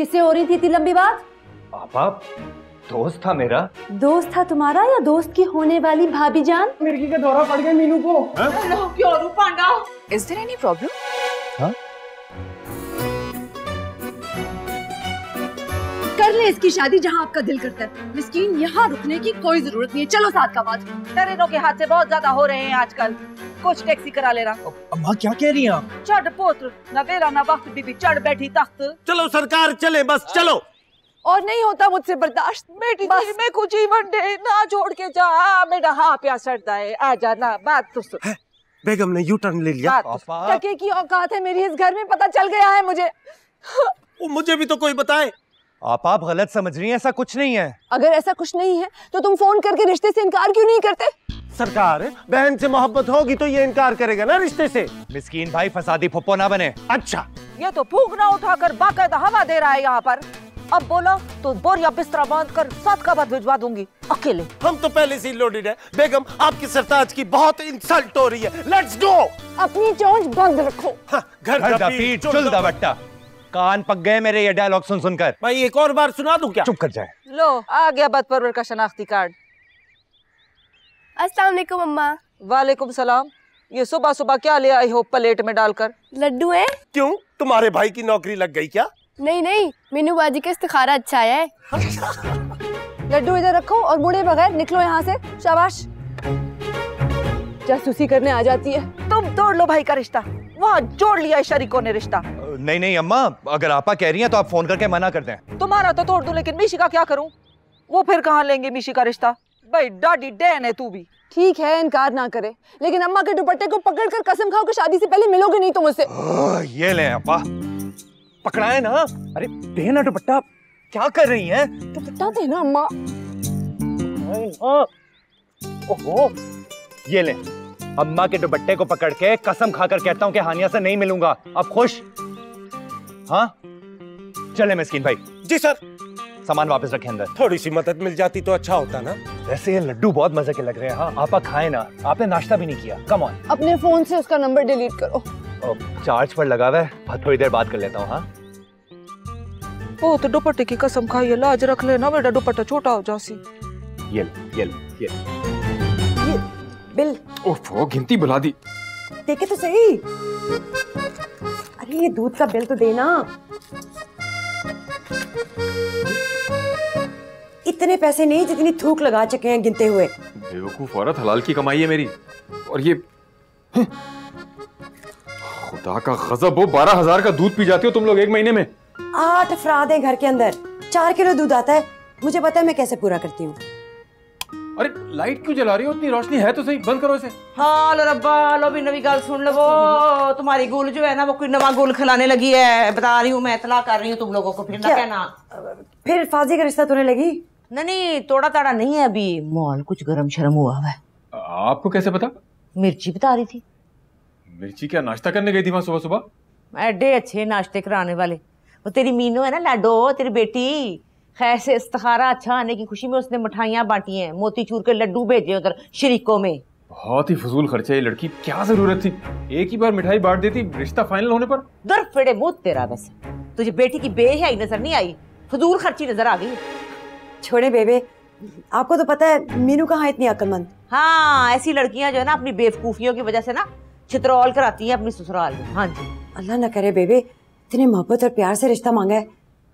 किससे हो रही थी इतनी लंबी बात? आपा, दोस्त था मेरा। दोस्त था तुम्हारा या दोस्त की होने वाली भाभी जान? मिर्गी का दौरा पड़ गया मीनू को। क्यों रूपांडा? Is there any problem? हाँ? कर ले इसकी शादी जहाँ आपका दिल करता है। मिस्कीन, यहाँ रुकने की कोई जरूरत नहीं है। चलो साथ का बात। ट्रेनों के हादसे बहुत ज्यादा हो रहे हैं आजकल। कुछ टैक्सी करा लेना। अम्मा क्या कह रही हैं आप? चढ़ पोत्र, न बेला न वक्त, बीबी चढ़ बैठी तख्त। चलो सरकार, चले बस चलो। और नहीं होता मुझसे बर्दाश्त। बेटी तुझ में कुछ ही वनडे ना छोड़ के जा। मेरा हाँ प्यास चढ़ता है, आ जाना। बात तो सुन। बेगम ने यू टर्न ले लिया। टके की औकात है मेरी इस घर में, पता चल गया है मुझे। मुझे भी तो कोई बताए। आप गलत समझ रही हैं, ऐसा कुछ नहीं है। अगर ऐसा कुछ नहीं है तो तुम फोन करके रिश्ते से इनकार क्यों नहीं करते? सरकार, बहन से मोहब्बत होगी तो ये इनकार करेगा ना रिश्ते से। मिस्कीन भाई, फसादी फुप्पो ना बने। अच्छा, ये तो फूंक ना उठाकर बाकायदा हवा दे रहा है यहाँ पर। अब बोलो तो बोरिया बिस्तरा बांध कर साथ का बात भिजवा दूंगी अकेले। हम तो पहले से ही लोडेड है। बेगम, आपकी सरताज की बहुत इंसल्ट हो रही है। Let's go. अपनी चोंच बंद रखो। घर दा पीठ चुल दा बट्टा। कान पक गए मेरे ये डायलॉग सुन सुनकर। भाई एक और बार सुना दूं क्या? चुप कर जाए। लो आ गया बदपरवर का शनाख्ती कार्ड। अस्सलाम वालेकुम अम्मा। वालेकुम सलाम। ये सुबह सुबह क्या ले आई हो प्लेट में डालकर? लड्डू है। क्यों, तुम्हारे भाई की नौकरी लग गई क्या? नहीं नहीं, मीनू बाजी का इस्तिखारा अच्छा आया है। लड्डू इधर रखो और मुड़े बगैर निकलो यहाँ से। शाबाश। जासूसी करने आ जाती है। तुम तोड़ लो भाई का रिश्ता। वहाँ जोड़ लिया है शरीकों ने रिश्ता। नहीं नहीं अम्मा, अगर आपा कह रही हैं तो आप फोन करके मना कर दें। तुम्हारा तो तोड़ दूं, लेकिन मीशी का क्या करूं? वो फिर कहाँ लेंगे मीशी का रिश्ता? भाई डाडी डैन है तू भी। ठीक है, इनकार ना करे, लेकिन अम्मा के दुपट्टे को पकड़कर कसम खाओ कि शादी से पहले मिलोगे नहीं तुम मुझसे। ये ले अपा, पकड़ाए ना। अरे दे ना दुपट्टा। क्या कर रही हैं? दुपट्टा दे ना अम्मा। ओहो, ये ले। अम्मा के दुपट्टे को पकड़ के कसम खाकर कहता हूँ कि हानिया से नहीं मिलूंगा। अब खुश? हाँ चले मिस्कीन भाई। जी सर। सामान वापस रखें अंदर। थोड़ी सी मदद मिल जाती तो अच्छा होता ना। वैसे ये लड्डू बहुत मजे के लग रहे हैं। हाँ आपा खाए ना, आपने नाश्ता भी नहीं किया। Come on. अपने फोन से उसका नंबर डिलीट करो। चार्ज पर लगा हुआ है, थोड़ी देर बात कर लेता हूँ। हाँ ओ तो दुपट्टे की कसम खाइए, लाज रख लेना, बेटा दुपट्टा छोटा हो जासी। ये बिल। ओफो, गिनती बुला दी। देखे तो सही। अरे ये दूध का बिल तो देना। इतने पैसे नहीं जितनी थूक लगा चुके हैं गिनते हुए। बेवकूफ औरत, हलाल की कमाई है मेरी। और ये खुदा का गजब, वो 12,000 का दूध पी जाती हो तुम लोग एक महीने में। 8 अफराद हैं घर के अंदर, 4 किलो दूध आता है। मुझे पता है मैं कैसे पूरा करती हूँ। अरे लाइट क्यों जला रही हो? इतनी रोशनी है तो सही, बंद करो इसे। हाँ लो रब्बा, लो भी नवी गाल सुन लो। वो तुम्हारी गुल जो है ना, वो कोई नवा गुल खिलाने लगी है। बता रही हूँ मैं, इतला कर रही हूँ तुम लोगों को। फिर ना कहना फिर फाजी का रिश्ता तोड़ने लगी। नहीं, तोड़ा ताड़ा नहीं है अभी। मॉल कुछ गरम शर्म हुआ है। आपको कैसे पता? मिर्ची बता रही थी। मिर्ची क्या नाश्ता करने गई थी वहां सुबह सुबह? एडे अच्छे नाश्ते कराने वाले। वो तेरी मीनू है ना, लाडो, तेरी बेटी, खैर से इस्तिखारा अच्छा आने की खुशी में उसने मिठाइयाँ बांटी हैं, मोतीचूर के लड्डू भेजे उधर शरीकों में। बहुत ही फजूल खर्चा है ये लड़की, क्या जरूरत थी? एक ही बार मिठाई बांट देती रिश्ता फाइनल होने पर। दर फेड़े मुंह तेरा। वैसे तुझे बेटी की बेहयाई नजर नहीं आई, फजूल खर्ची नजर आ गई। छोड़े बेबे, आपको तो पता है मीनू कहाँ इतनी अक्लमंद। हाँ, ऐसी लड़कियां जो है ना अपनी बेवकूफियों की वजह से ना छितरौल कराती हैं अपनी ससुराल में। हाँ जी। अल्लाह ना करे बेबे, इतने मोहब्बत और प्यार से रिश्ता मांगा है।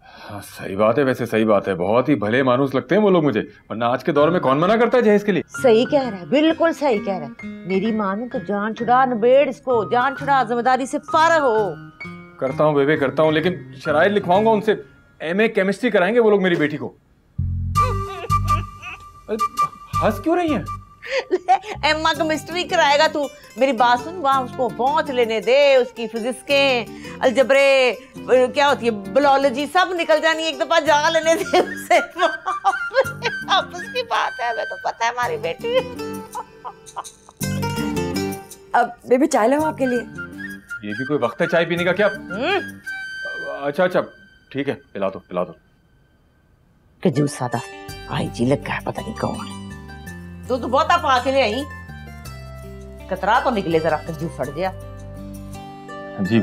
हाँ सही बात है, वैसे सही बात है। बहुत ही भले मानुस लगते हैं वो लोग मुझे, वरना आज के दौर में कौन मना करता है जहेज के लिए। सही कह रहा है, बिल्कुल सही कह रहा है। मेरी माँ ने तो जान छुड़ा, नबेड़ इसको, जान छुड़ा, जिम्मेदारी से फारग हो। करता हूँ बेबे, करता हूँ, लेकिन शराइत लिखवाऊंगा उनसे। एमए केमिस्ट्री कराएंगे वो लोग मेरी बेटी को। हंस क्यों रही हैं? एम्मा केमिस्ट्री कराएगा तू? मेरी बात सुन, वहाँ उसको पहुंच लेने दे। उसकी फिजिक्स के अलजबरे क्या होती है, बायोलॉजी सब निकल जानी, एक दफा जा लेने दे उसे। आपस की बात है, हमें तो पता है हमारी बेटी। अब बेबी चाय लाऊं आपके लिए? ये भी कोई वक्त है चाय पीने का क्या? अच्छा अच्छा ठीक है, पिला दो पिला दो। जूस सादा आई जी लगा है, पता नहीं कौन। तो बहुत आप आके ले आई, कतरा तो निकले जरा, कंजूस फट गया। जी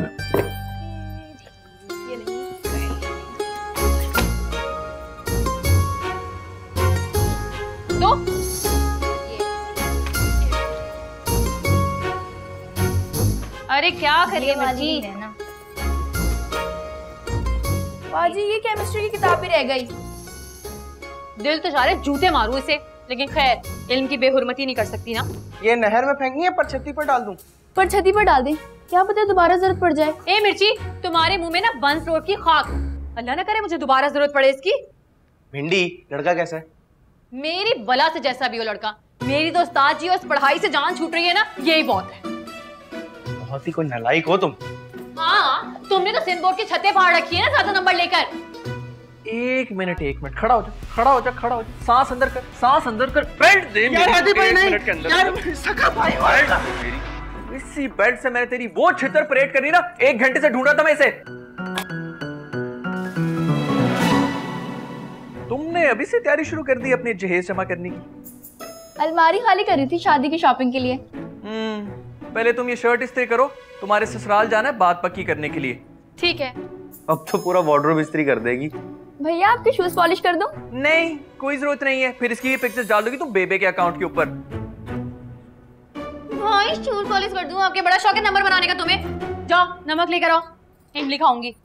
अरे क्या करिए मिर्ची, बाजी ये केमिस्ट्री की किताब भी रह गई। दिल तो चाह रहे जूते मारूं इसे, लेकिन खैर इल्म की बेहुरमती नहीं कर सकती ना। ये नहर में फेंकनी है पर छत्ती पर डाल दूं? पर छती पर डाल दे, क्या पता दोबारा जरूरत पड़ जाए। ए मिर्ची, तुम्हारे मुंह में ना बंस रोड की खाक, अल्लाह ना करे मुझे दोबारा जरूरत पड़े इसकी। भिंडी, लड़का कैसा है? मेरी बला से जैसा भी हो लड़का, मेरी तो उस्ताद जी उस पढ़ाई से जान छूट रही है ना, यही बहुत है। बहुत ही कोई नालायक हो तुम। हाँ, तुमने तो सिंध बोर्ड की छतें फाड़ रखी है ना 7 नंबर लेकर। एक मिनट खड़ा हो जा, खड़ा हो जा, खड़ा हो जा। सांस अंदर कर, सांस अंदर कर। बेल्ट दे यार, आदि भाई नहीं यार, सका भाई मेरी। इसी बेल्ट से मैंने तेरी वो छितर परेड करनी ना, 1 घंटे से ढूंढा था मैं इसे। तुमने अभी से तैयारी शुरू कर दी अपनी जहेज जमा करने की? अलमारी खाली करी थी शादी की शॉपिंग के लिए। पहले तुम ये शर्ट इस्त्री करो, तुम्हारे ससुराल जाना है बात पक्की करने के लिए। ठीक है। अब तो पूरा वार्डरोब इस्त्री कर देगी। भैया आपके शूज पॉलिश कर दूं? नहीं, कोई जरूरत नहीं है, फिर इसकी पिक्चर्स डाल दोगी तुम बेबे के अकाउंट के ऊपर। भाई शूज पॉलिश कर दूं, आपके बड़ा शौक है नंबर बनाने का तुम्हें। जाओ नमक लेकर आओ, इमली खाऊंगी।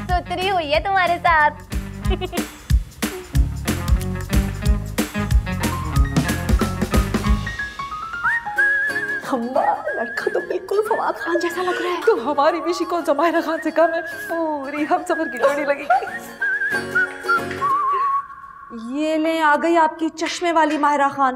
सुतरी हुई है तुम्हारे साथ। लड़का तो बिल्कुल फवाद खान जैसा लग रहा है। तो हमारी मिशी को जमायरा खान से कम है, पूरी हम सफर की जोड़ी लगेगी। ये ले आ गई आपकी चश्मे वाली माहिरा खान।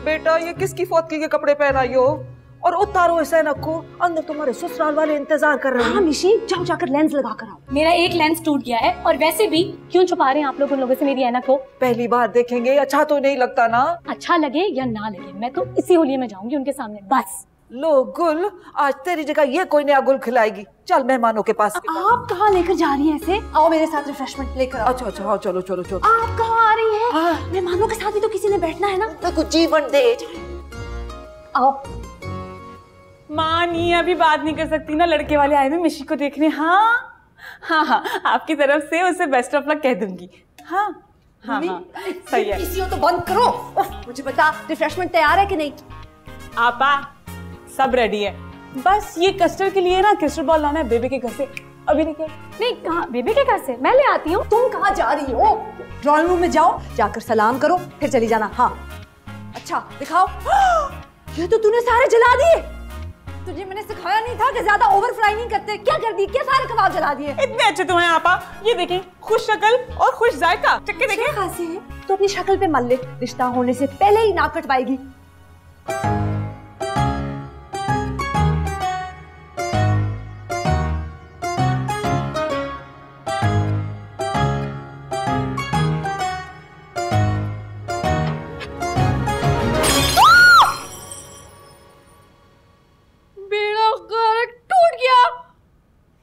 बेटा ये किसकी फौतगी के कपड़े पहन आई हो? और उतारो इसे को, अंदर तुम्हारे ससुराल वाले इंतजार कर रहे हैं। हाँ मिशी, जाओ जाकर लेंस लगा कर आओ। मेरा एक लेंस टूट गया है, और वैसे भी क्यों छुपा रहे हैं आप लोग उन लोगों से मेरी ऐनक को? पहली बार देखेंगे, अच्छा तो नहीं लगता ना? अच्छा लगे या ना लगे, मैं तो इसी होलिये में जाऊंगी उनके सामने बस। लो गुल, आज तेरी जगह ये कोई नया गुल खिलाएगी। चल मेहमानों के पास। आप कहाँ लेकर जा रही हैं ऐसे? आओ मेरे साथ रिफ्रेशमेंट लेकर आओ। अच्छा हाँ, चलो चलो चलो। आप कहाँ आ रही हैं? मेहमानों के साथ भी तो किसी ने बैठना है ना। तो कुछ जीवन दे। आओ। माँ नहीं अभी बात नहीं कर सकती ना, लड़के वाले आए हुए मिशी को देखने। हाँ हाँ हाँ, आपकी तरफ से उसे बेस्ट ऑफ लक कह दूंगी। हाँ हाँ हाँ, सही है। इसी हो तो बंद करो। मुझे बता, रिफ्रेशमेंट तैयार है कि नहीं? आपा सब रेडी है, बस ये कस्टर्ड के लिए ना क्रिस्टल बॉल लाना है बेबे के घर से। अभी लेके नहीं, कहाँ बेबे के घर से? मैं ले आती हूँ। तुम कहाँ जा रही हो? ड्राइंग रूम में जाओ, जाकर सलाम करो, फिर चली जाना। हाँ अच्छा दिखाओ। ये तो तूने सारे जला दिए। तुझे मैंने सिखाया नहीं था कि ज्यादा ओवर फ्राई नहीं करते? क्या कर दी? क्या सारे कबाब जला दिए? इतने अच्छे तो हैं आपा, ये देखें, खुश शक्ल और खुश जायका। चक्के देखें। खांसी है तो अपनी शक्ल पे मल ले, रिश्ता होने से पहले ही नाक कटवाएगी।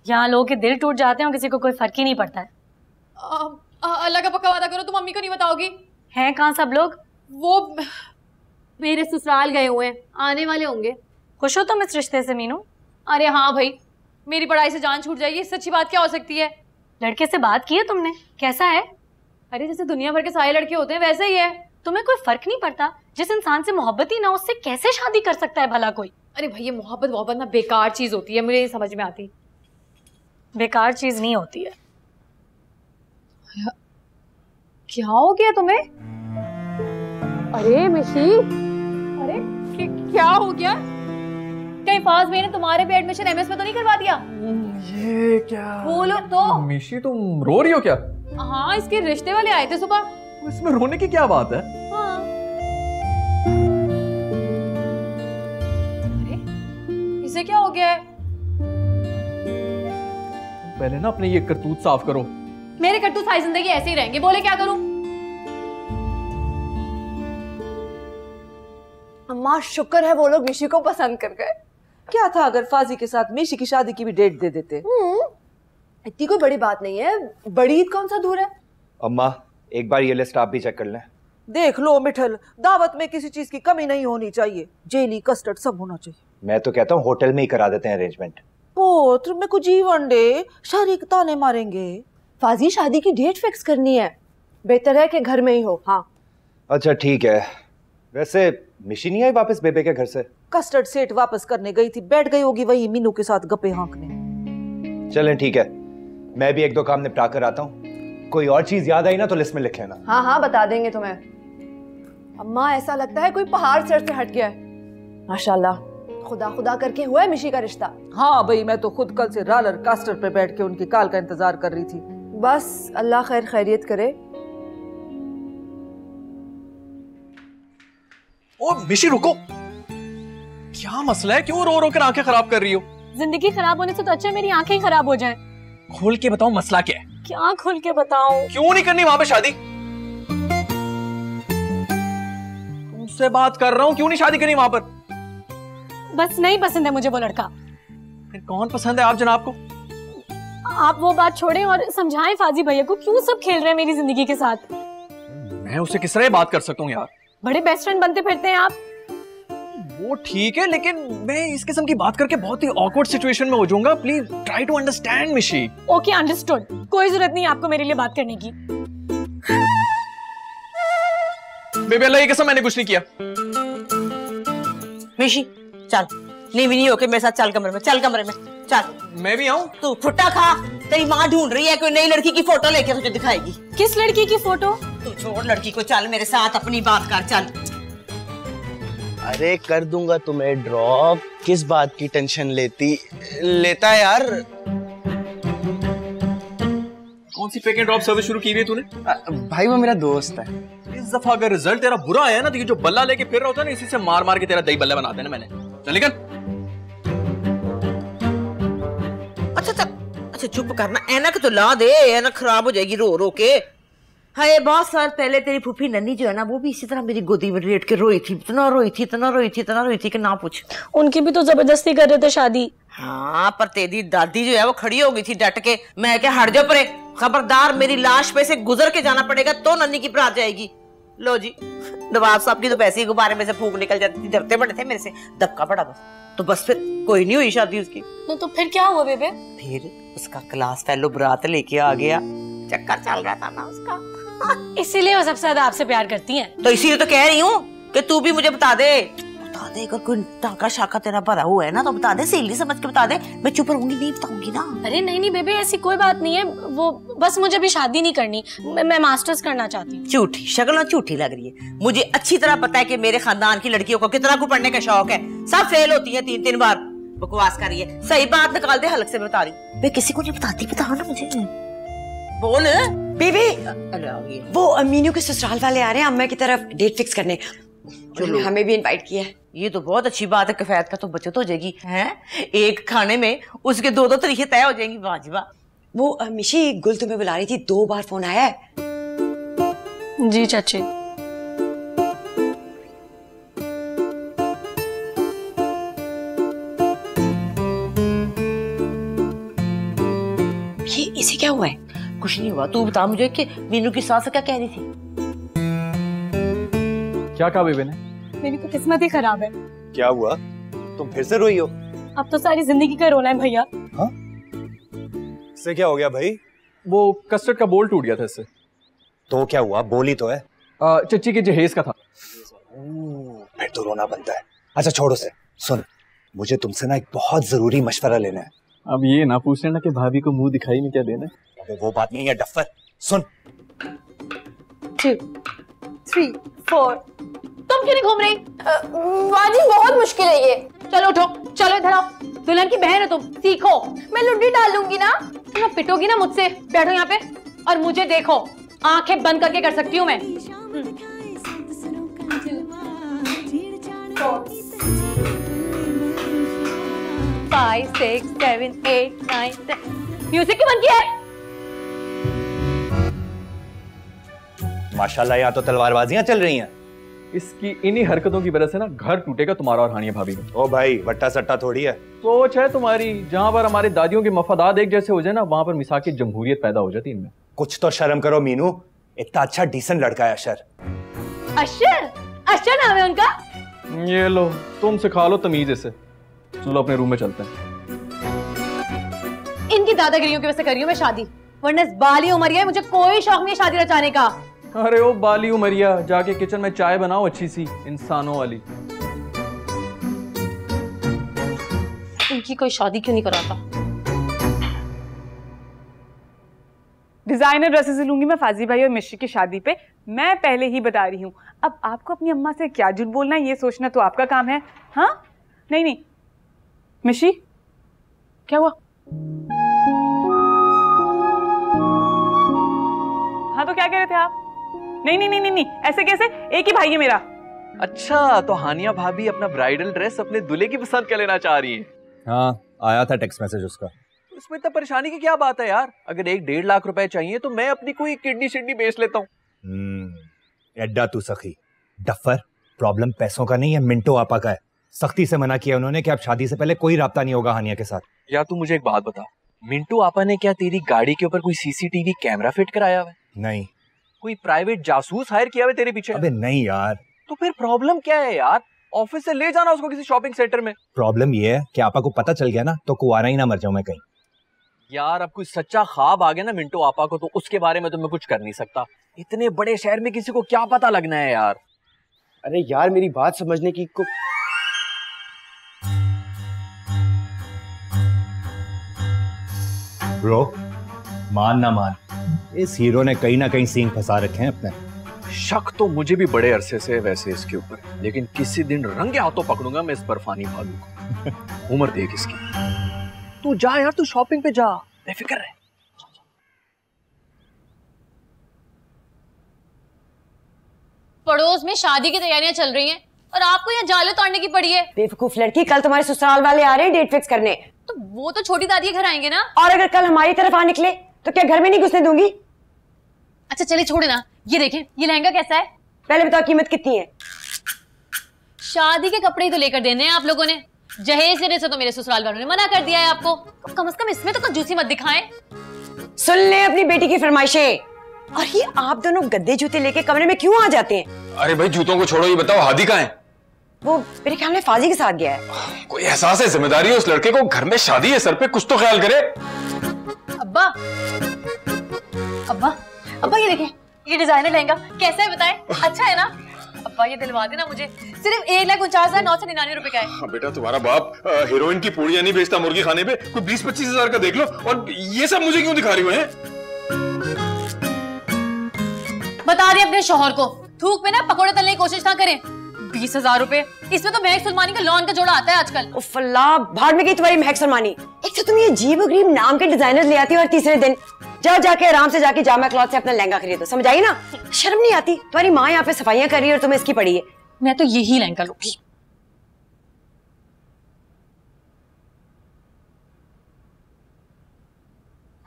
यहाँ लोगों के दिल टूट जाते हैं और किसी को कोई फर्क ही नहीं पड़ता है। अल्लाह का पक्का वादा करो तुम मम्मी को नहीं बताओगी। हैं कहाँ सब लोग? वो मेरे ससुराल गए हुए हैं, आने वाले होंगे। खुश हो तुम इस रिश्ते से मीनू? अरे हाँ भाई, मेरी पढ़ाई से जान छूट जाएगी, इससे अच्छी बात क्या हो सकती है। लड़के से बात की है तुमने? कैसा है? अरे जैसे दुनिया भर के सारे लड़के होते हैं वैसे ही है। तुम्हें कोई फर्क नहीं पड़ता? जिस इंसान से मोहब्बत ही ना, उससे कैसे शादी कर सकता है भला कोई? अरे भाई ये मोहब्बत ना बेकार चीज होती है, मुझे नहीं समझ में आती। बेकार चीज नहीं होती है। क्या हो गया तुम्हें? अरे मिशी, अरे क्या हो गया? कहीं फाज भाई ने तुम्हारे भी एडमिशन एमएस में तो नहीं करवा दिया? ये क्या? बोलो तो। मिशी तुम रो रही हो क्या? हाँ, इसके रिश्ते वाले आए थे सुबह। इसमें रोने की क्या बात है? हाँ। अरे इसे क्या हो गया है? पहले ना अपने ये करतूत साफ करो। मेरे करतूत सारी जिंदगी ऐसे ही रहेंगे, बोले क्या करूं? अम्मा शुक्र है वो लोग मिशी को पसंद कर गए। क्या था अगर फाजी के साथ मिशी की शादी की भी डेट दे देते? इतनी कोई बड़ी बात नहीं है, बड़ी ईद कौन सा दूर है। अम्मा एक बार ये लिस्ट आप भी चेक कर लें। देख लो मिठल, दावत में किसी चीज की कमी नहीं होनी चाहिए, जेली कस्टर्ड सब होना चाहिए। मैं तो कहता हूँ होटल में ही करा देते हैं अरेंजमेंट। पोत्र में कुछ जीवन दे, शरीक ताने मारेंगे। फाजी शादी की डेट फिक्स करनी है, बेहतर है कि घर में ही हो। हाँ अच्छा ठीक है। वैसे मिशी नहीं आई वापस बेबे के घर से? कस्टर्ड सेट वापस करने गई थी, बैठ गई होगी वही मीनू के साथ गप्पे हाँकने। चलें ठीक है, मैं भी एक दो काम निपटा कर आता हूँ। कोई और चीज याद आई ना तो लिस्ट में लिख लेना। हाँ हाँ बता देंगे तुम्हें। अम्मा ऐसा लगता है कोई पहाड़ सर से हट गया है। माशाल्लाह, खुदा खुदा करके हुआ है मिशी का रिश्ता। हाँ भाई, मैं तो खुद कल से रालर कास्टर पे बैठ के उनकी कॉल का इंतजार कर रही थी। बस अल्लाह खैर खैरियत करे। ओ मिशी रुको, क्या मसला है? क्यों रो रो कर आंखें खराब कर रही हो? जिंदगी खराब होने से तो अच्छा मेरी आंखें खराब हो जाएं। खोल के बताओ मसला क्या है? क्या खोल के बताऊं? क्यों नहीं करनी वहां पे शादी? तुमसे बात कर रहा हूँ, क्यों नहीं शादी करनी वहां पर? बस नहीं पसंद है मुझे वो लड़का। फिर कौन पसंद है आप जनाब को? आप वो बात छोड़ें और समझाएं फाजी भैया को, क्यों सब खेल रहे हैं मेरी जिंदगी के साथ। मैं उससे किस तरह बात कर सकता हूँ यार? बड़े बेस्ट फ्रेंड बनते फिरते हैं आप। वो ठीक है, लेकिन मैं इस किस्म की बात करके बहुत ही ऑकवर्ड सिचुएशन में हो जाऊंगा। प्लीज ट्राई टू अंडरस्टैंड मिशी। ओके अंडरस्टूड, कोई जरूरत नहीं आपको मेरे लिए बात करने की। बेबी अल्लाह की कसम मैंने कुछ नहीं किया। मिशी चल, नहीं होके मेरे साथ चल कमरे में, चल कमरे में चल। मैं भी आऊं? तू फुट्टा खा, तेरी माँ ढूंढ रही है, कोई नई लड़की की फोटो लेके तुझे दिखाएगी। किस लड़की की फोटो? तू छोड़ लड़की को, चल मेरे साथ अपनी बात कर, चल। अरे कर दूंगा तुम्हें ड्रॉप, किस बात की टेंशन लेता है यार। कौन सी पिक एंड ड्रॉप सर्विस शुरू की हुई है तूने? भाई वो मेरा दोस्त है। इस दफा अगर रिजल्ट तेरा बुरा आया ना तो ये जो बल्ला लेके फिर रहा होता है ना, इसी से मार मार के तेरा दही बल्ला बना देना मैंने। चल निकल। अच्छा चुप करना, ऐनक तो ला दे, ऐनक खराब हो जाएगी रो रो के। हाय बहुत साल पहले तेरी फूफी नन्नी जो है ना, वो भी इसी तरह मेरी गोदी में लेट के रोई थी, इतना रोई थी कि ना पूछ। उनकी भी तो जबरदस्ती कर रहे थे शादी। हाँ पर तेरी दादी जो है वो खड़ी हो गई थी डट के। मैं क्या हट जाओ परे, खबरदार मेरी लाश पे से गुजर के जाना पड़ेगा तो नन्नी की बरात जाएगी। लो जी, नवाब साहब की तो वैसे ही गुब्बारे में से फूंक निकल जाती थी, डरते बड़े थे मेरे से, दबका पड़ा तो बस फिर कोई नहीं हुई शादी उसकी। तो फिर क्या हुआ बेबे? फिर उसका क्लास फेलो बरात लेके आ गया, चक्कर चल रहा था ना उसका। इसीलिए वो सबसे ज्यादा आपसे प्यार करती हैं। तो इसीलिए तो कह रही हूँ कि तू भी मुझे बता दे, अगर कोई टाका शाखा तेरा भरा हुआ है ना तो बता दे, सहेली समझ के बता दे, मैं चुप रहूंगी, नहीं बताऊंगी ना। अरे नहीं बेबे ऐसी कोई बात नहीं है, वो बस मुझे भी शादी नहीं करनी, मैं मास्टर्स करना चाहती हूँ। झूठी शक्ल झूठी लग रही है, मुझे अच्छी तरह पता है कि मेरे खानदान की लड़कियों को कितना कुछ पढ़ने का शौक है, सब फेल होती है 3-3 बार। बकवास कर रही है, सही बात निकाल दे हलक से, मैं बता रही हूँ। मैं किसी को नहीं बताती, बताओ ना मुझे। बोल बेबी, वो मीनू के ससुराल वाले आ रहे हैं अम्मा की तरफ डेट फिक्स करने, हमें भी इनवाइट किया है। ये तो बहुत अच्छी बात है, कफायत का तो बचत हो जाएगी हैं। एक खाने में उसके 2-2 तरीके तय हो जाएंगी। वाजिबा। वो मिशी गुल तुम्हें बुला रही थी, 2 बार फोन आया है। जी चाची। ये इसे क्या हुआ है? कुछ नहीं हुआ, तू बता मुझे कि मीनू की सास क्या कह रही थी? क्या कहा बेबे ने? मेरी तो किस्मत ही खराब है। क्या हुआ? तुम फिर से रोई हो? अब तो सारी जिंदगी का रोना है भैया। हाँ? इससे क्या हो गया भाई? वो कस्टर्ड का बोल टूट गया था इससे। तो क्या हुआ? बोली तो है। चच्ची के जहेज का था। फिर तो रोना बनता है। अच्छा छोड़ो से, सुन मुझे तुमसे ना एक बहुत जरूरी मशवरा लेना है। अब ये ना पूछ लेना कि भाभी को मुंह दिखाई में क्या देना है। अबे वो बात नहीं है डफ्फर, सुन। 2, 3, 4। तुम क्यों नहीं घूम रही? बाजी बहुत मुश्किल है ये। चलो उठो, चलो इधर आओ, दुल्हन की बहन हो तुम, सीखो। मैं लुड्डी डाल लूंगी ना। तुम पिटोगी ना मुझसे। बैठो यहाँ पे और मुझे देखो, आंखें बंद करके कर सकती हूँ मैं। 5, 6, 7, 8, 9, 10। म्यूजिक क्यों बंद किया है? माशाल्लाह यहाँ तो तलवारबाजियां चल रही हैं। इसकी इन्हीं हरकतों की वजह से ना घर टूटेगा तुम्हारा और हानिया भाभी का। ओ भाई वट्टा सट्टा थोड़ी है। सोच है तुम्हारी, जहाँ पर हमारे दादियों के मफादात एक जैसे हो जाए ना, वहां पर मिसाल की जमहूरियत पैदा हो जाती है इनमें। कुछ तो शर्म करो मीनू, इतना अच्छा डिसेंट लड़का है अशर। अशर? अशर नाम है उनका? ये लो तुम सिखा लो तमीज इसे। चलो अपने रूम में चलते हैं। इनकी दादागिरियों की वजह से करी हूँ मैं शादी, वरना इस बाली उमरिया में मुझे कोई शौक नहीं है शादी रचाने का। अरे ओ बाली उमरिया, जाके किचन में चाय बनाओ अच्छी सी इंसानों वाली। इनकी कोई शादी क्यों नहीं कराता? डिजाइनर ड्रेसेस लूंगी मैं फाजी भाई और मिश्री की शादी पे। मैं पहले ही बता रही हूँ, अब आपको अपनी अम्मा से क्या झूठ बोलना है ये सोचना तो आपका काम है। हाँ नहीं नहीं मिश्री क्या हुआ? हाँ तो क्या कह रहे थे आप? नहीं नहीं नहीं नहीं नहीं ऐसे कैसे, एक ही भाई है मेरा। अच्छा तो हानिया भाभी अपना ब्राइडल ड्रेस अपने दूल्हे की पसंद कर लेना चाह रही है। हाँ आया था टेक्स्ट मैसेज उसका। इसमें इतना परेशानी की क्या बात है यार? अगर 1-1.5 लाख रुपए चाहिए तो मैं अपनी कोई किडनी शिडनी बेच लेता हूँ। एड्डा तू सखी डफर, प्रॉब्लम पैसों का नहीं है, मिंटो आपा का है। सख्ती से मना किया उन्होंने कि अब शादी से पहले कोई राब्ता नहीं होगा हानिया के साथ। यार तू मुझे एक बात बता, मिंटू आपा ने क्या तेरी गाड़ी के ऊपर कोई सीसीटीवी कैमरा फिट कराया हुआ है? नहीं। कोई प्राइवेट जासूस हायर किया हुआ तेरे पीछे? अबे नहीं यार। तो फिर प्रॉब्लम क्या है यार? ऑफिस से ले जाना उसको किसी शॉपिंग सेंटर में। प्रॉब्लम ये है कि आपा को पता चल गया ना तो कुंवारा ही ना मर जाऊं मैं कहीं। यार अब कोई सच्चा ख्वाब आ गया ना मिंटू आपा को तो उसके बारे में तो मैं कुछ कर नहीं सकता। इतने बड़े शहर में किसी को क्या पता लगना है यार। अरे यार मेरी बात समझने की को ब्रो मान ना मान, इस हीरो ने कहीं ना कहीं सींग फंसा रखे हैं अपने। शक तो मुझे भी बड़े अरसे से है वैसे इसके ऊपर, लेकिन किसी दिन रंगे हाथों पकड़ूंगा मैं इस बर्फानी भालू को। उम्र देख इसकी। तू जा यार, तू शॉपिंग पे जा, बेफिक्र रह। पड़ोस में शादी की तैयारियां चल रही हैं और आपको यहाँ जाले उतारने की पड़ी है। बेवकूफ लड़की, कल तुम्हारे ससुराल वाले आ रहे हैं डेट फिक्स करने। तो वो तो छोटी दादी के घर आएंगे ना। और अगर कल हमारी तरफ आ निकले तो क्या घर में नहीं घुसने दूंगी? अच्छा चलिए छोड़े ना, ये देखें ये लहंगा कैसा है? पहले बताओ कीमत कितनी है? शादी के कपड़े ही तो लेकर देने हैं आप लोगों ने, जहेज देने से तो मेरे ससुराल वालों ने मना कर दिया है आपको। कम से कम इसमें तो कंजूसी मत दिखाएं। सुन ले अपनी बेटी की फरमाइशें। और ये आप दोनों गद्दे जूते लेके कमरे में क्यों आ जाते हैं? अरे भाई जूतों को छोड़ो, ये बताओ हादी कहाँ है? वो मेरे ख्याल में फाजी के साथ गया है। कोई एहसास है, जिम्मेदारी है उस लड़के को, घर में शादी है, सर पे कुछ तो ख्याल करे। अब्बा अब्बा अब्बा ये देखें, ये डिजाइनर लहंगा कैसा है बताएं? अच्छा है ना? अब्बा ये दिलवा देना मुझे, सिर्फ 1,49,999 का है। हाँ बेटा, तुम्हारा बाप हीरोइन की पूड़ियां नहीं बेचता मुर्गी खाने पे, कोई 20-25 हजार का देख लो। और ये सब मुझे क्यों दिखा रही हो हैं? बता रही अपने शौहर को थूक में ना पकोड़े तलने की कोशिश ना करें। 20,000 रुपए, इसमें तो महक सलमानी का लॉन का जोड़ा आता है आजकल। उफ़्ला, भाड़ में गई तुम्हारी महक सलमानी। एक तो तुम ये अजीब-ओ-गरीब नाम के डिजाइनर ले आती हो और तीसरे दिन जाओ जाके आराम से जाके जामा क्लॉथ से अपना लहंगा खरीदो। समझ आई ना? शर्म नहीं आती? तुम्हारी माँ यहाँ पे सफाइयाँ कर रही है और तुम्हें इसकी पड़ी है। मैं तो यही लहंगा लूंगी।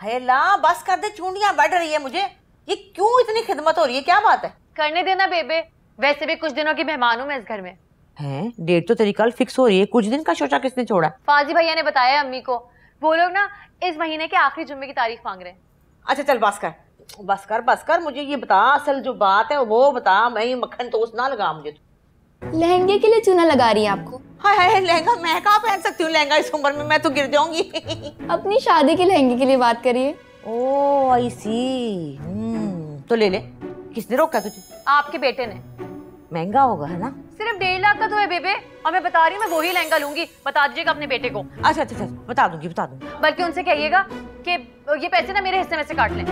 हेला बस कर दे, चूंडियां बढ़ रही है मुझे। ये क्यों इतनी खिदमत हो रही है, क्या बात है? करने देना बेबे, वैसे भी कुछ दिनों की मेहमान हूँ मैं इस घर में। हैं? डेट तो तेरी कल फिक्स हो रही है, कुछ दिन का सोचा किसने छोड़ा? फाजी भैया ने बताया अम्मी को, वो लोग ना इस महीने के आखिरी जुम्मे की तारीख मांग रहे हैं। अच्छा चल बस कर बस कर बस कर, मुझे ये बता असल जो बात है वो बता। मैं ये मक्खन टोस्ट ना लगा मुझे। लहंगे के लिए चूना लगा रही है आपको? हाय हाय, लहंगा मैं कहाँ पहन सकती हूँ लहंगा इस उम्र में, मैं तो गिर जाऊंगी। अपनी शादी के लहंगे के लिए बात करिए। ओह आई सी। तो ले ले। किसने रोका तुझे? आपके बेटे ने। महंगा होगा है ना? सिर्फ 1.5 लाख का तो है बेबे, और मैं बता रही हूँ मैं वही लहंगा लूंगी। बता दीजिएगा अपने बेटे को। अच्छा अच्छा बता दूंगी बता दूंगी। बल्कि उनसे कहिएगा कि ये पैसे ना मेरे हिस्से में से काट लें।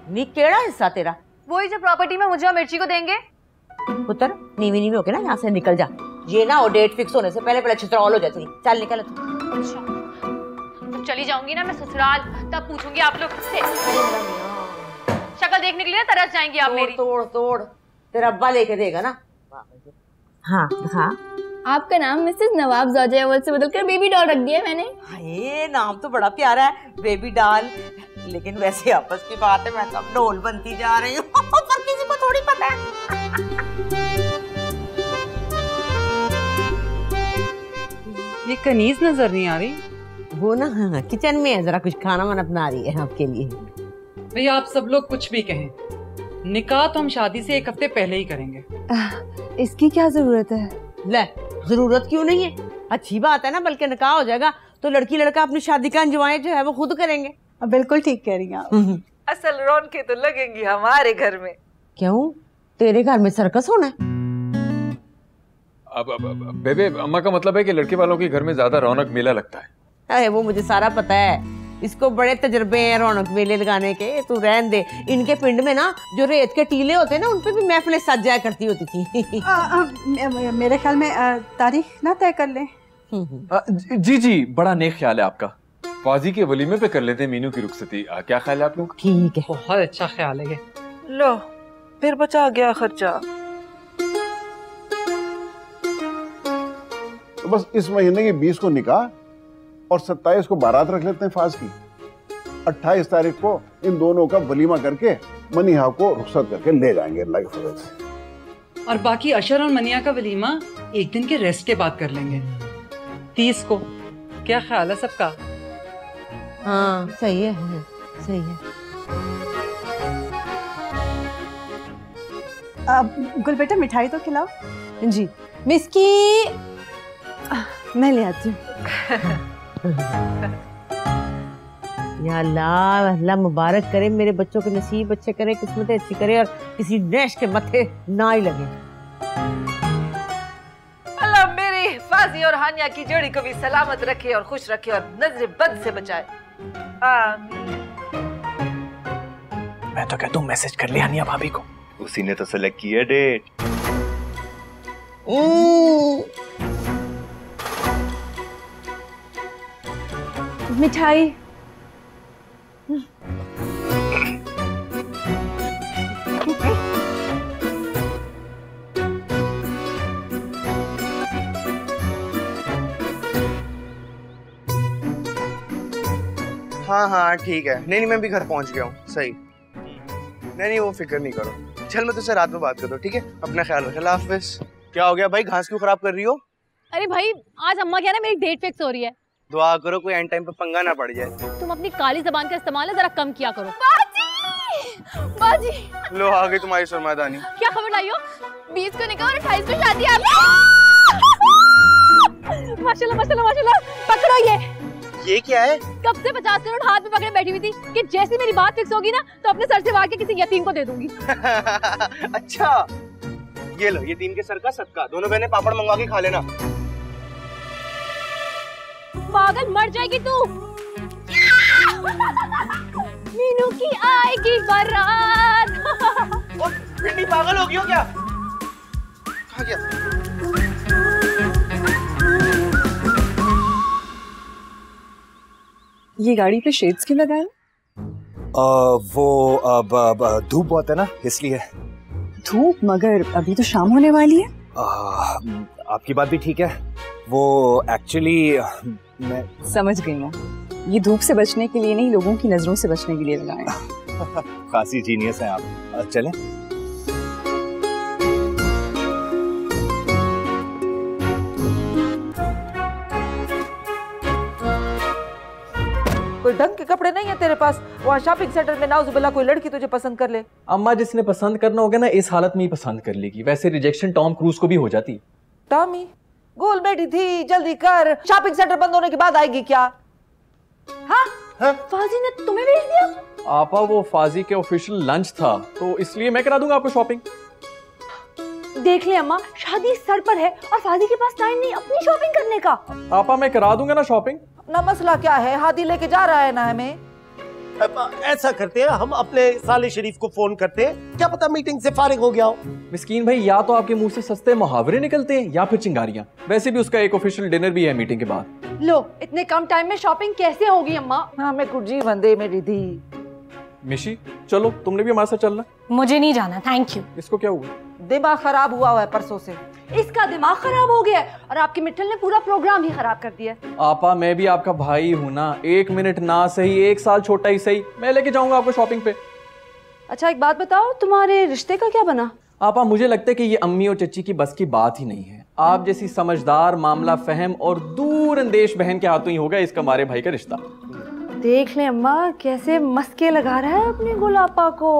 नी केड़ा हिस्सा तेरा? वही जो प्रॉपर्टी में मुझे और मिर्ची को देंगे। पुत्र नीवी नीवी होके ना यहाँ से निकल जा। ये ना हो डेट फिक्स होने से पहले पहले छितरौल हो जाती। चल निकल तू। तो चली जाऊंगी ना मैं ससुराल, तब पूछूंगी आप लोग से। शक्ल देखने के लिए तरस जाएंगी आप मेरी। तोड़ तोड़ तेरा अब्बा लेके देगा ना। हाँ हाँ। आपका नाम मिसेस नवाब ज़ौजा अव्वल से बदलकर बेबी डॉल रख दिया है मैंने। ये नाम तो बड़ा प्यारा है, बेबी डॉल। लेकिन वैसे आपस की बात है, मैं तो डॉल बनती जा रही हूँ। पर किसी को थोड़ी पता है। ये कनीज नजर नहीं आ रही। वो ना हाँ, किचन में है, जरा कुछ खाना वाना बना रही है आपके लिए। भैया आप सब लोग कुछ भी कहें, निकाह तो हम शादी से 1 हफ्ते पहले ही करेंगे। इसकी क्या जरूरत है? ले जरूरत क्यों नहीं है, अच्छी बात है ना, बल्कि निकाह हो जाएगा तो लड़की लड़का अपनी शादी का एंजॉय जो है वो खुद करेंगे। बिल्कुल ठीक कह रही हैं। असल रौनकें तो लगेंगी हमारे घर में। क्यों, तेरे घर में सर्कस होना है? अब बेबे, अम्मा का मतलब है कि लड़के वालों के घर में ज्यादा रौनक मेला लगता है। अरे वो मुझे सारा पता है, इसको बड़े तजर्बे हैं रौनक मेले लगाने के। तू रहन दे, इनके पिंड में ना जो रेत के टीले होते हैं ना, उन पे भी महफिलें सज जाया करती होती थी। मेरे ख्याल में तारीख ना तय कर लें। जी जी, बड़ा नेक ख्याल है आपका। फाजी के वलीमे पे कर लेते हैं मीनू की रुखसती। क्या ख्याल है आप लोगों का? ठीक है, बहुत अच्छा ख्याल है ये। लो फिर बचा गया खर्चा। तो बस इस महीने की 20 को निकाह और 27 को बारात रख लेते हैं फाज की। 28 तारीख को इन दोनों का वलीमा करके मनीहा को रुखसत करके ले जाएंगे अल्लाह के फजल से। और बाकी अशर और मनिया का वलीमा एक दिन के रेस्ट के बाद कर लेंगे 30 को। क्या ख्याल है सबका? हाँ सही है, सही है। गुल बेटा मिठाई तो खिलाओ। जी मिसकी, मैं ले आती हूँ। या अल्लाह, अल्लाह मुबारक करे, मेरे बच्चों के नसीब अच्छे करे, किस्मतें अच्छी करे और किसी डैश के मत्थे ना ही लगे। अल्लाह मेरी फाजी और हानिया की जोड़ी को भी सलामत रखे और खुश रखे और नजर बद से बचाए। आमीन। मैं तो कहता हूँ मैसेज कर लिया हानिया भाभी को। उसी ने तो सेलेक्ट की है डेट। मिठाई। हाँ हाँ ठीक है। नहीं मैं भी घर पहुंच गया हूँ। सही। नहीं वो फिक्र नहीं करो। चल मैं तुझसे रात में बात करता हूँ, ठीक है? अपना ख्याल रख। अल्लाह हाफिज। क्या हो गया भाई, घास क्यों खराब कर रही हो? अरे भाई आज अम्मा कह रहे हैं मेरी डेट फिक्स हो रही है। दुआ करो कोई एंड टाइम पे पंगा ना पड़ जाए। तुम अपनी काली जबान का इस्तेमाल जरा कम किया करो। बाजी, बाजी। लो आ गई तुम्हारी सरमादानी। क्या खबर लाई हो? 20 को निकाह और 28 को शादी है। माशाल्लाह माशाल्लाह माशाल्लाह। पकड़ो ये क्या है? कब से 50 करोड़ हाथ में पकड़े बैठी हुई थी कि जैसी मेरी बात फिक्स होगी ना तो अपने सर से वार के किसी यतीम को दे दूंगी। अच्छा ये लो, ये तीन के सर का सदका। दोनों बहनें पापड़ मंगवा के खा लेना। पागल मर जाएगी तू। मीनू की आएगी बारात। भिंडी पागल हो गई हो क्या? कहाँ गया? ये गाड़ी पे शेड्स क्यों लगाए? वो अब धूप बहुत है ना इसलिए। धूप? मगर अभी तो शाम होने वाली है। आपकी बात भी ठीक है। वो एक्चुअली मैं समझ गई हूँ, ये धूप से बचने के लिए नहीं, लोगों की नजरों से बचने के लिए लगाए। खासी जीनियस हैं आप। चलें? कोई ढंग के कपड़े नहीं है तेरे पास? वहाँ शॉपिंग सेंटर में नाउजुबिल्लाह कोई लड़की तुझे पसंद कर ले। अम्मा जिसने पसंद करना होगा ना इस हालत में ही पसंद कर लेगी। वैसे रिजेक्शन टॉम क्रूज को भी हो जाती। टॉमी गोल बैठी थी, जल्दी कर। शॉपिंग सेंटर बंद होने के बाद आएगी क्या? हाँ? फाजी ने तुम्हें भेज दिया? आपा वो फाजी के ऑफिशियल लंच था तो इसलिए मैं करा दूंगा आपको शॉपिंग। देख ले अम्मा, शादी सर पर है और फाजी के पास टाइम नहीं अपनी शॉपिंग करने का। आपा मैं करा दूंगा ना शॉपिंग। ना मसला क्या है, हादी लेके जा रहा है ना हमें। ऐसा करते हैं, हम अपने साले शरीफ को फोन करते हैं, क्या पता मीटिंग से फारिग हो गया हो। मिस्कीन भाई, या तो आपके मुंह से सस्ते मुहावरे निकलते हैं या फिर चिंगारियां। वैसे भी उसका एक ऑफिशियल डिनर भी है मीटिंग के बाद। लो इतने कम टाइम में शॉपिंग कैसे होगी अम्मा? हाँ मैं कुछ जीवन दे मेरी धी। मिशी चलो, तुमने भी हमारे साथ चलना। मुझे नहीं जाना, थैंक यू। इसको क्या हुआ? दिमाग खराब हुआ है परसों से। इसका दिमाग खराब हो गया है और आपके मिट्टल ने पूरा प्रोग्राम ही खराब कर दिया। आपा मैं भी आपका भाई हूँ ना, 1 मिनट ना सही, 1 साल छोटा ही सही, मैं लेके जाऊंगा आपको शॉपिंग पे। अच्छा एक बात बताओ, तुम्हारे रिश्ते का क्या बना? आपा मुझे लगता है कि ये अम्मी और चच्ची की बस की बात ही नहीं है। आप जैसी समझदार, मामला फहम और दूर अंदेश बहन के हाथों ही होगा इसका हमारे भाई का रिश्ता। देख ले अम्मा कैसे मस्के लगा रहा है अपने गुलापा को।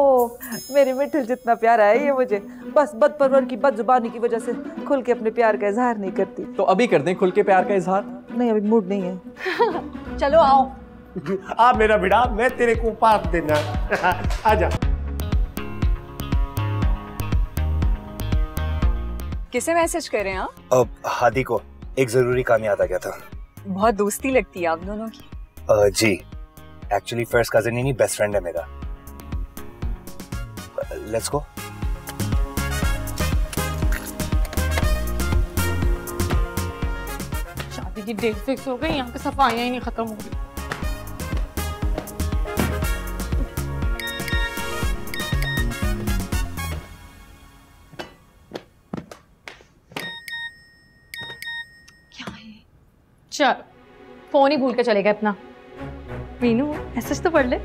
मेरी मिट्टल जितना प्यारा है ये मुझे, बस बदपरवर की बदजुबानी की वजह से खुल के अपने प्यार का इजहार नहीं करती। तो अभी कर दें खुल के प्यार का इजहार? नहीं अभी मूड नहीं है। चलो आओ। आ मेरा बेटा, मैं तेरे को पाप देना। आजा। किसे मैसेज कर रहे हैं आप? अब हादी को एक जरूरी काम याद आ गया था। बहुत दोस्ती लगती है आप दोनों की। जी एक्चुअली फर्स्ट कजिन ही नहीं बेस्ट फ्रेंड है मेरा। Let's go. शादी की डेट फिक्स हो गई, यहाँ पे सफाइयां ही नहीं खत्म हो गई। चल फोन ही भूल के चले गए अपना। मीनू मैसेज तो पढ़ ले।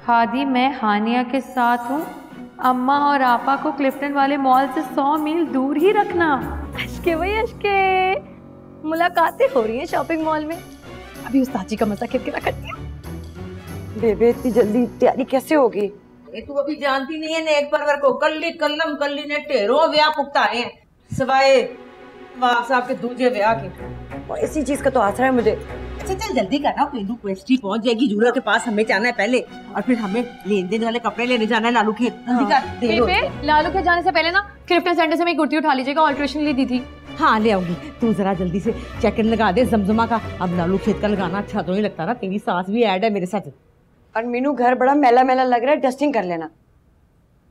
हादी मैं हानिया के साथ हूँ, अम्मा और आपा को क्लिफ्टन वाले मॉल से 100 मील दूर ही रखना। अशके भाई अशके, मुलाकातें हो रही हैं शॉपिंग मॉल में। अभी उस ताजी का मजा किरकिरा करती हूँ। बेबे इतनी जल्दी तैयारी कैसे होगी? तू अभी जानती नहीं है नेक परवर को। कल्ली कल्लम कल्ली ने ढेरों ब्याह भुगताए हैं सिवाय वाह साहब के दूसरे ब्याह के। और इसी चीज का तो आसरा है मुझे। अच्छा चल जल्दी करना, पेंडू क्वेस्टी पहुंच जाएगी। जूरा के पास हमें जाना है पहले, और फिर हमें लेन देन वाले कपड़े लेने जाना है लालू खेत। लालू खेत जाने से पहले ना क्लिफ्टन सेंटर से मैं एक कुर्ती उठा लीजिएगा, ऑल्ट्रेशन ली दी थी। हाँ ले आऊंगी। तू जरा जल्दी से चेक लगा दे जमजमा का। अब लालू खेत का लगाना अच्छा तो नहीं लगता ना, तेरी सास भी ऐड है मेरे साथ। और मीनू घर बड़ा मैला मैला लग रहा है, डस्टिंग कर लेना।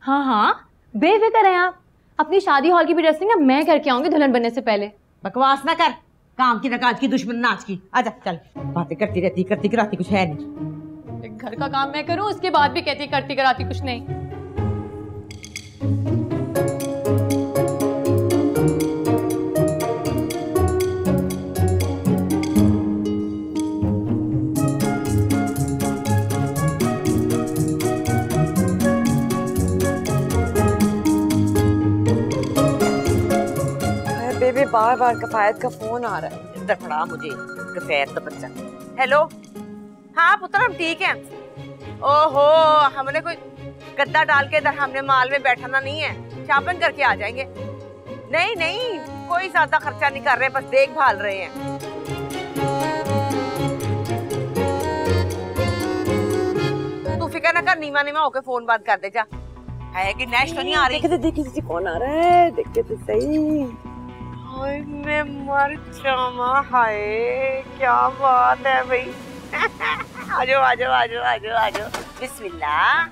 हाँ हाँ बेफिक्र है आप। अपनी शादी हॉल की भी डस्टिंग मैं करके आऊंगी दुल्हन बनने से पहले। बकवास ना कर, काम की नकाज की दुश्मन नाच की। आजा चल, बातें करती रहती कराती कुछ है नहीं। घर का काम मैं करूं, उसके बाद भी कहती करती कराती कुछ नहीं। बेबे बार बार कफायत का फोन आ रहा है। इधर पड़ा मुझे कफायत का बच्चा। हेलो हाँ पुत्र हम ठीक हैं। ओहो हमने कोई गद्दा डाल के इधर हमने माल में बैठाना नहीं है, शॉपिंग करके आ जाएंगे। नहीं नहीं कोई ज्यादा खर्चा नहीं कर रहे, बस देखभाल रहे हैं। तू फिक्र ना कर, नीमा नीमा होके फोन बंद कर दे जा। है कि नेक्स्ट तो नहीं आ रही? देखते कौन आ रहा है, देखते तो सही। मैं मर जामा, हाय क्या बात है भाई। आजो आजो आजो आजो आजो, बिस्मिल्लाह।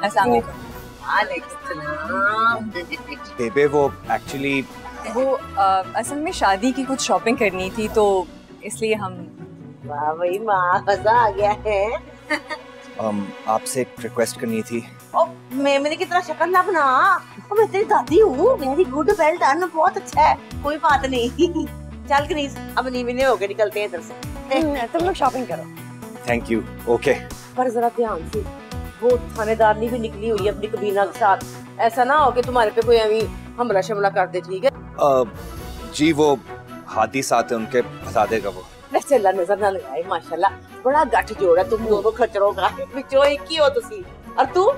अस्सलाम वालेकुम। बेबे वो एक्चुअली वो असल में शादी की कुछ शॉपिंग करनी थी तो इसलिए हम। वाह भाई वाह, मजा आ गया है। आपसे एक रिक्वेस्ट करनी थी। ओ मेरी की तरह शक्ल ना बना, मैं तेरी दादी हूँ। वेरी गुड, वेल डन, बहुत अच्छा है, कोई बात नहीं। चल क्रीज अब नीवीने होके निकलते हैं इधर से। तुम लोग शॉपिंग करो। Thank you. ओके पर जरा ध्यान से, वो थानेदारनी भी निकली हुई है अपनी कबीना के साथ। ऐसा ना हो कि तुम्हारे पे कोई अभी हमला शमला कर दे, ठीक है? जी वो हाथी साथ है उनके, बता देगा वो। चला नजर ना लगाए, माशाल्लाह बड़ा गठ जोड़ है तुम दोनों खच्चरों का। बिचो एक ही हो तुसी। और तू,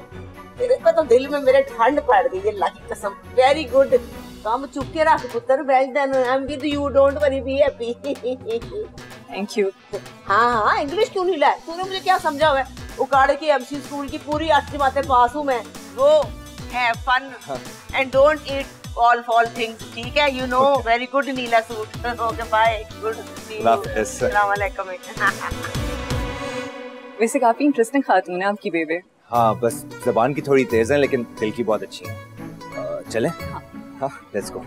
तेरे पे तो दिल में मेरे ठंड पड़ गई है, अल्लाह की कसम। वेरी गुड, काम चुप के रख पुत्र, well done, I am with you, don't worry, be happy. Thank you. हाँ हाँ इंग्लिश क्यों नहीं लाया तूने? मुझे क्या समझा हुआ है? उकाड़े की एमसी स्कूल की पूरी 8 जमातें पास हूँ मैं। वो है fun and don't eat all things, ठीक है? You know, very good नीला सूट। Okay, bye. Good. अस्सलाम वालेकुम। वैसे काफी इंटरेस्टिंग खातून है आपकी बेबे। हाँ बस जबान की थोड़ी तेज है लेकिन दिल की बहुत अच्छी है। चलें? हाँ लेट्स गो।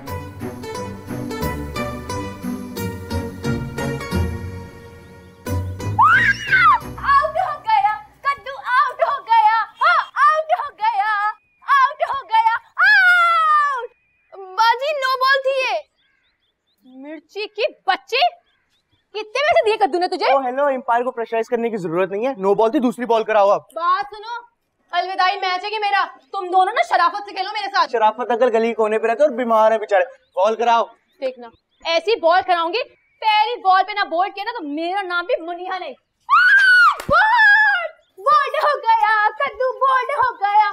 मिर्ची की बच्ची, कितने पैसे दिए कद्दू ने तुझे? ओ हेलो, एम्पायर को प्रेशराइज करने की जरूरत नहीं है। नो बॉल थी, दूसरी बॉल कराओ आप। बात सुनो, अलविदाई मैच है कि मेरा, तुम दोनों ना शराफत से खेलो मेरे साथ। शराफत अंकल गली कोने पे रहते और बीमार है बेचारे। बॉल कराओ। देखना ऐसी बॉल कराऊंगी, पहली बॉल पे ना बोल्ड किया ना तो मेरा नाम भी मुनिया नहीं। बोल्ड हो गया कद्दू, बोल्ड हो गया,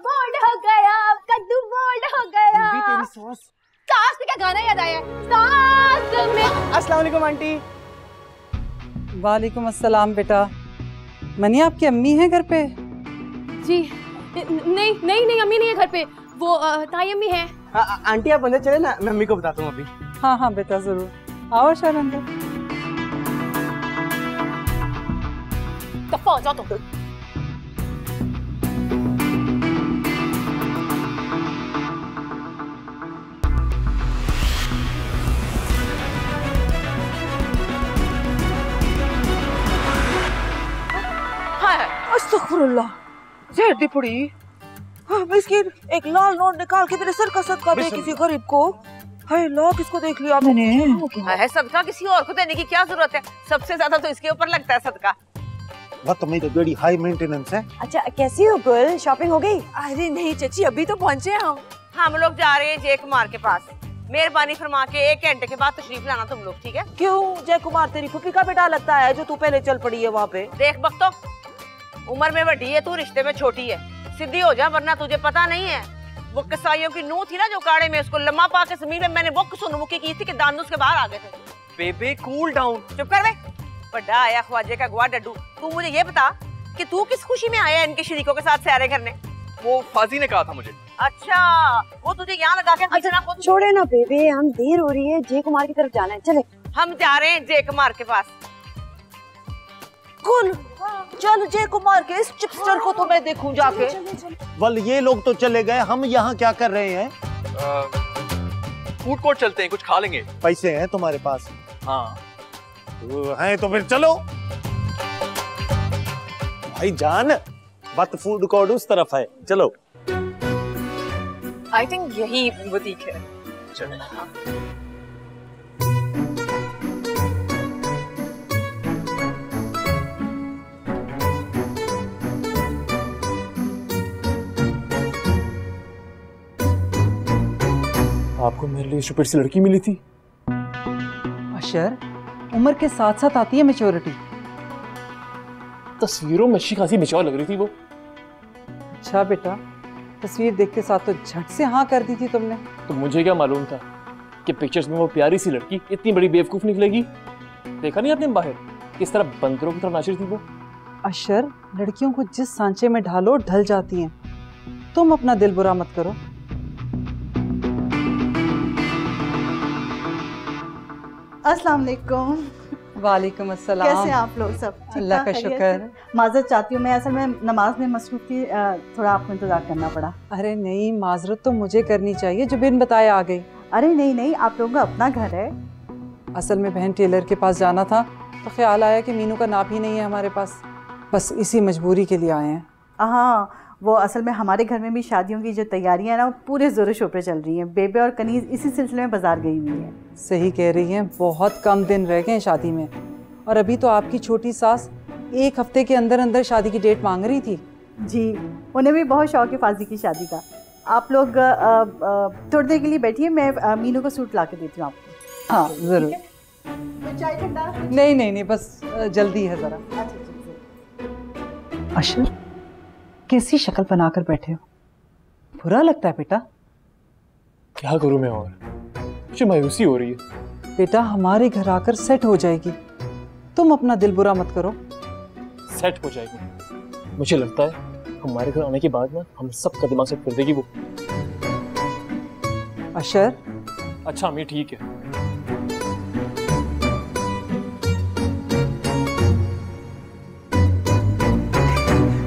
बोल्ड हो गया कद्दू, बोल्ड हो गया। तेरी सॉस सास से क्या गाना याद आया? सास में। अस्सलाम वालेकुम आंटी। वालेकुम अस्सलाम बेटा। मनी आपकी अम्मी है घर पे? जी नहीं नहीं नहीं, अम्मी नहीं है घर पे, वो ताई अम्मी है। आंटी आप अंदर चले ना, मैं अम्मी को बताता हूँ अभी। हाँ हाँ बेटा जरूर, आओ शहर अंदर। दफा हो जाओ तुम। अस्तगफुरुल्लाह, जहर दी पड़ी। मिस्किन, एक लाल नोट निकाल के मेरे सर का सदका दे किसी गरीब को। हाय अल्लाह, किसको देख लिया मैंने? है सदका किसी और को देने की क्या जरूरत है? सबसे ज्यादा तो इसके ऊपर लगता है सदका। वो तो मेरी बड़ी हाई मेंटेनेंस है। अच्छा कैसी हो गुल, शॉपिंग हो गई? अरे नहीं चाची, अभी तो पहुंचे हम लोग जा रहे हैं जय कुमार के पास। मेहरबानी फरमा के 1 घंटे के बाद तशरीफ लाना तुम लोग, ठीक है? क्यों, जय कुमार तेरी फूफी का बेटा लगता है जो तू पहले चल पड़ी है वहाँ पे। देख बख्तो, उम्र में बड़ी है तू, रिश्ते में छोटी है, सीधी हो जा वरना तुझे पता नहीं है वो कसाईयों की नूह थी ना जो काड़े में उसको लम्मा पा के जमीन में मैंने वो सुनमुखी की थी कि दांत उसके बाहर आ गए थे। बेबे कूल डाउन। चुप कर बे, बड़ा आया ख्वाजे का गुआ डड्डू। तू मुझे ये बता कि तू किस खुशी में आया इनके शरीकों के साथ सैरे करने? वो फाजी ने कहा था मुझे। अच्छा, वो तुझे यहाँ लगा के अच्छा, छोड़े ना बेबे, हम देर हो रही है, जय कुमार की तरफ जाना है, चले। हम जा रहे हैं जय कुमार के पास। कुल चल, जय कुमार के इस चिपस्टर को तो मैं देखूं जाके। वल ये लोग तो चले गए, हम यहाँ क्या कर रहे हैं? फूड कोर्ट चलते हैं, कुछ खा लेंगे। पैसे हैं तुम्हारे पास? हाँ हैं तो फिर चलो। भाई जान, बट फूड कोर्ट उस तरफ है, चलो। आई थिंक यही बुटीक है। चलो। आपको मेरे लिए स्टूपिड सी लड़की मिली थी। अशर, उम्र के साथ साथ आती है मैच्योरिटी। तस्वीरों में अच्छी खासी मैच्योर लग रही थी वो। अच्छा बेटा, तस्वीर देखते साथ तो झट से हाँ कर दी थी तुमने। तो मुझे क्या मालूम था कि पिक्चर्स में वो प्यारी सी लड़की इतनी बड़ी बेवकूफ निकलेगी। देखा नहीं आपने बाहर किस तरह बंदरों की तरह नाच रही थी वो। अशर, लड़कियों को जिस सांचे में ढालो ढल जाती हैं। तुम अपना दिल बुरा मत करो। अस्सलाम वालेकुम। वालेकुम अस्सलाम। कैसे हैं आप लोग सब? अल्लाह का शुक्र। माजरत चाहती हूँ, मैं असल में नमाज में मसरूफ थी, थोड़ा आपको इंतजार करना पड़ा। अरे नहीं, माजरत तो मुझे करनी चाहिए जो बिन बताए आ गई। अरे नहीं नहीं, आप लोगों का अपना घर है। असल में बहन टेलर के पास जाना था तो ख्याल आया कि मीनू का नाप ही नहीं है हमारे पास, बस इसी मजबूरी के लिए आए हैं। हाँ, वो असल में हमारे घर में भी शादियों की जो तैयारियां हैं ना, वो पूरे जोरों शोर पे चल रही हैं। बेबे और कनीज इसी सिलसिले में बाजार गई हुई है। सही कह रही हैं, बहुत कम दिन रह गए हैं शादी में, और अभी तो आपकी छोटी सास 1 हफ्ते के अंदर अंदर शादी की डेट मांग रही थी। जी, उन्हें भी बहुत शौक है फाजी की शादी का। आप लोग थोड़ी देर के लिए बैठिए, मैं मीनू को सूट ला के देती हूँ आपको। हाँ ज़रूर। चाय ठंडा? नहीं नहीं नहीं, बस जल्दी है ज़रा। अशर, कैसी शक्ल बनाकर बैठे हो, बुरा लगता है बेटा? क्या करूं मैं, और मुझे मायूसी हो रही है। बेटा हमारे घर आकर सेट हो जाएगी, तुम अपना दिल बुरा मत करो। सेट हो जाएगी? मुझे लगता है हमारे घर आने के बाद ना हम सबका दिमाग सेट कर देगी वो। अशर। अच्छा अम्मी ठीक है।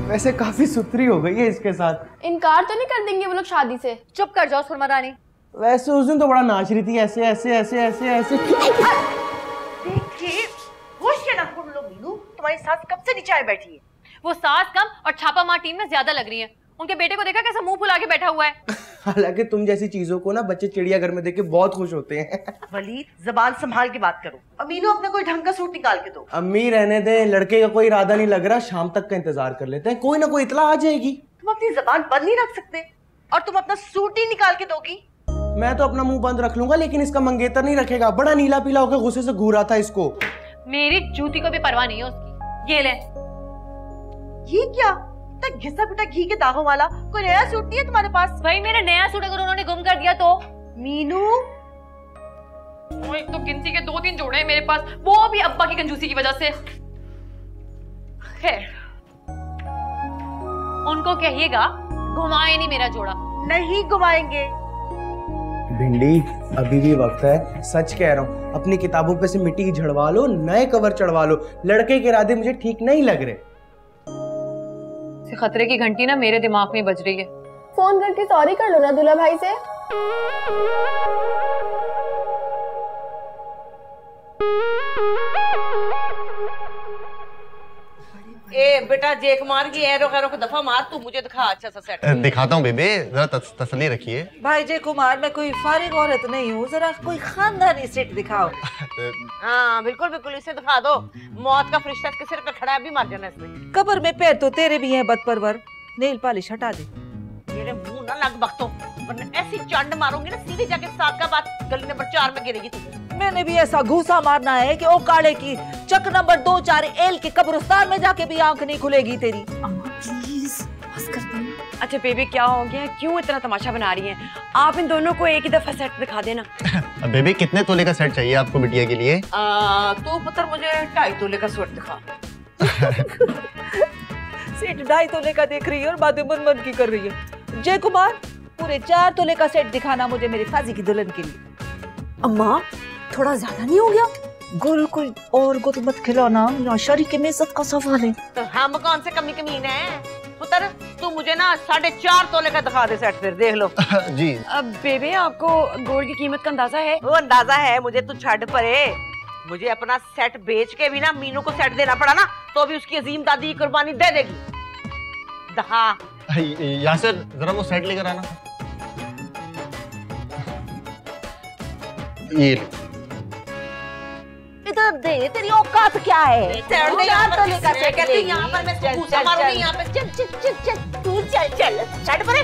वैसे काफी सुथरी हो गई है इसके साथ। इनकार तो नहीं कर देंगे वो लोग शादी से? चुप कर जाओ सुरमा रानी। वैसे उस दिन तो बड़ा नाच रही थी, ऐसे ऐसे ऐसे ऐसे ऐसे। देखिए, होश के ना खोल लो मीनू, तुम्हारी सास कब से नीचे आए बैठी है? वो सास कम और छापा मार टीम में ज्यादा लग रही है। उनके बेटे को देखा कैसा मुंह फुला के बैठा हुआ है। हालांकि तुम जैसी चीजों को ना बच्चे चिड़ियाघर में देख के बहुत खुश होते हैं। वलीद, जबान संभाल के बात करो। अमीनो, अपना कोई ढंग का सूट निकाल के दो। अम्मी रहने दे, लड़के का कोई इरादा नहीं लग रहा, शाम तक का इंतजार कर लेते हैं, कोई ना कोई इतला आ जाएगी। तुम अपनी जबान बंद नहीं रख सकते और तुम अपना सूट ही निकाल के दोगी? मैं तो अपना मुंह बंद रख लूंगा, लेकिन इसका मंगेतर नहीं रखेगा। बड़ा नीला पीला होकर गुस्से से घूर रहा था इसको। मेरी जूती को भी परवाह नहीं है उसकी। ये ले। ये क्या? घिसा पिटा घी के दागों वाला कोई नया सूट नहीं है तुम्हारे पास? भाई मेरा नया सूट अगर उन्होंने गुम कर दिया तो? मीनू, एक तो गिनती के 2-3 जोड़े हैं मेरे पास, वो भी अब्बा की कंजूसी की वजह से। खैर, उनको कहिएगा घुमाए नहीं मेरा जोड़ा। नहीं घुमाएंगे। भिंडी, अभी भी वक्त है, सच कह रहा हूँ। अपनी किताबों पे से मिट्टी झड़वा लो, नए कवर चढ़वा लो। लड़के के इरादे मुझे ठीक नहीं लग रहे। खतरे की घंटी ना मेरे दिमाग में बज रही है। फोन करके सॉरी कर लो ना दूल्हा भाई से। ए बेटा जेक मार की एरो खैरो को दफा मार, तू मुझे दिखा अच्छा सा सेट। दिखाता हूँ बेबे, जरा तसल्ली रखिए। भाई जय कुमार, मैं कोई फारिग औरत नहीं हूँ, जरा कोई खानदानी सेट दिखाओ। हाँ बिल्कुल बिल्कुल, इसे दिखा दो। मौत का फरिश्ता इसके सिर पे खड़ा है, अभी मार जाना इसने। कब्र में पैर तो तेरे भी हैं बदपरवर। नेल पॉलिश हटा दे। मेरे मुंह ना लग बख्तो, वरना ऐसी चंड मारूंगी ना सीधे जाके सात का बात गली नंबर 4 में गिरेगी तू। मैंने भी ऐसा घूसा मारना है कि ओ काले की चक नंबर 2-4 एल के कब्रिस्तान में जाके भी आंख नहीं खुलेगी तेरी। अम्मा प्लीज बस कर दो। अच्छा बेबी क्या हो गया, क्यों इतना तमाशा बना रही हैं? आप इन दोनों को एक ही दफा सेट दिखा देना। बेबी कितने तोले का सेट चाहिए आपको बिटिया के लिए? तो पुत्र मुझे 2.5 तोले का सेट दिखा। सेट 2.5 तोले का देख रही है और बातें मन की कर रही है। जय कुमार, पूरे 4 तोले का सेट दिखाना मुझे मेरी फाजी की दुल्हन के लिए। अम्मा थोड़ा ज्यादा नहीं हो गया? गुल कोई और को तो मत खिलाना, यहाँ शरीक की इज्जत का सवाल है। तो हम कौन से कमी कमीने हैं? पुत्र तू मुझे ना 4.5 तोले का दिखा दे सेट, फिर देख लो। जी। अब बेबे आपको गोल्ड की कीमत का अंदाजा है? वो अंदाजा है मुझे, तू छड़ परे। मुझे अपना सेट बेच के भी ना मीनू को सेट देना पड़ा ना, तो भी उसकी अजीम दादी की कुर्बानी दे देगी। दहा यासर जरा वो सेट लेकर आना। ये इधर दे, तेरी औकात क्या है? 4 तोले का सेट कहती यहाँ पर मैं इसको घूसा मारूंगी यहाँ पे। चल चल चल चल तू चल छड़ परे,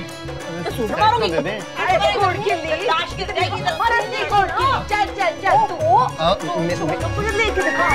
तो सूट मारूंगी। अरे गोड़ के लिए लाश के जाएगी तो मरने गोड़ के लिए। चल चल चल तू मुझे लेके दिखा।